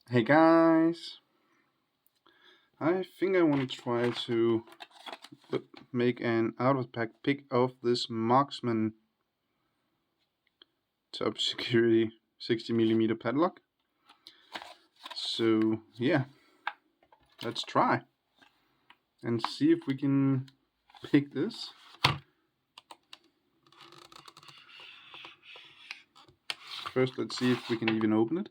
Hey guys, I think I want to try to make an out of the pack pick of this marksman top security 60mm padlock. So yeah, let's try and see if we can pick this. First, let's see if we can even open it.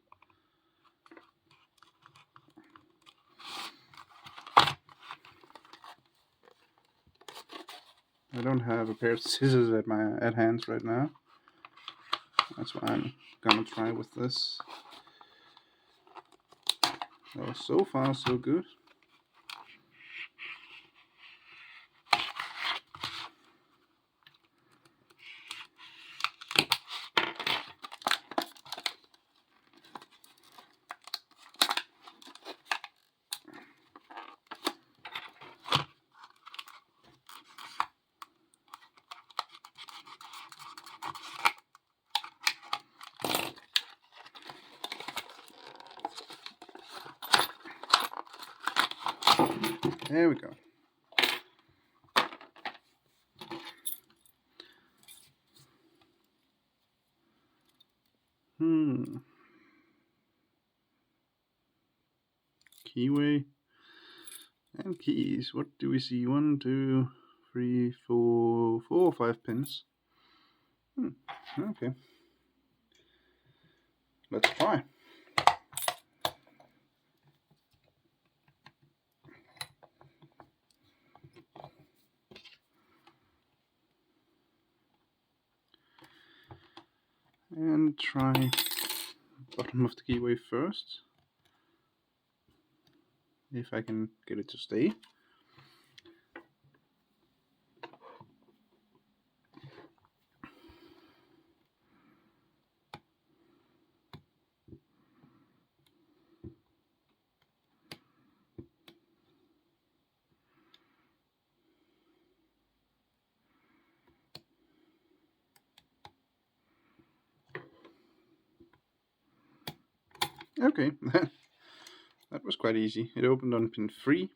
I don't have a pair of scissors at hands right now. That's why I'm gonna try with this. Oh, so far so good. There we go. Keyway and keys. What do we see? 1, 2, 3, 4, 4 or 5 pins. Okay. Let's try. And try bottom of the keyway first. If I can get it to stay. Okay, that was quite easy. It opened on pin 3.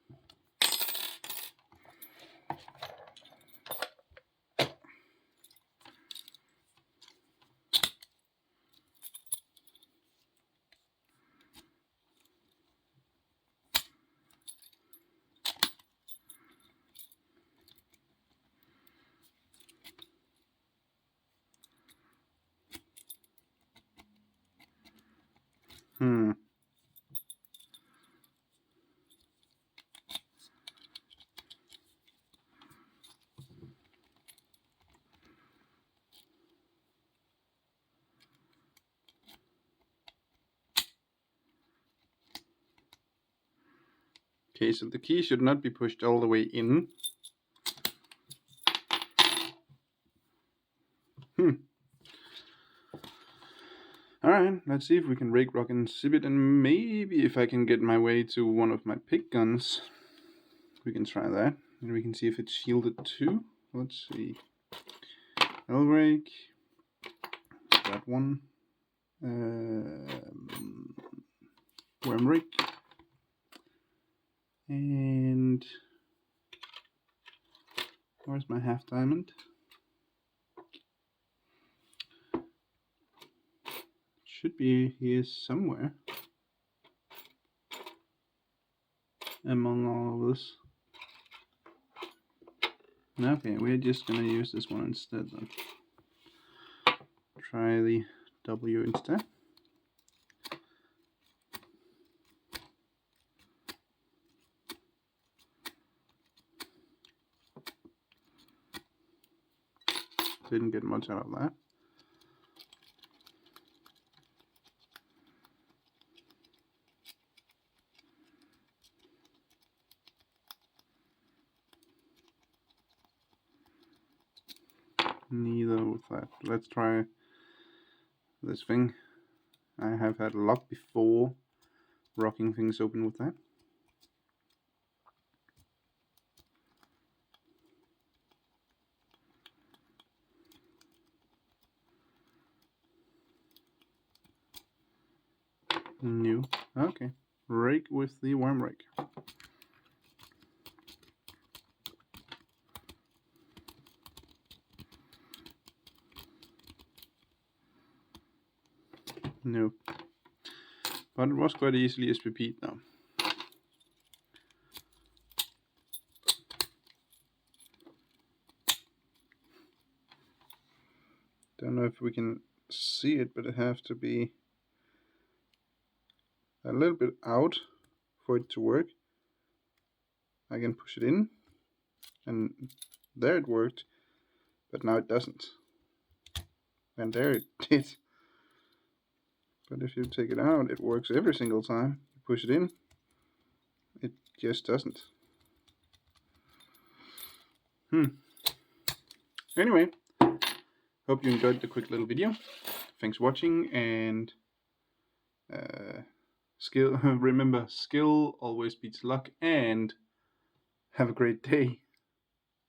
Okay, so the key should not be pushed all the way in. Alright, let's see if we can rake, rock, and zip it, and maybe if I can get my way to one of my pick guns, we can try that, and we can see if it's shielded too. Let's see. L rake, that one. Worm rake. And where's my half diamond? Should be here somewhere among all of this. Okay, we're just gonna use this one instead then. Try the W instead. Didn't get much out of that. Neither with that. Let's try this thing. I have had luck before rocking things open with that. No. Okay. Rake with the worm rake. No. But it was quite easily SPP'd now. Don't know if we can see it, but it has to be a little bit out for it to work. I can push it in, and there it worked, but now it doesn't. And there it did. But if you take it out, it works every single time. You push it in, it just doesn't. Anyway, hope you enjoyed the quick little video. Thanks for watching, and remember, skill always beats luck, and have a great day.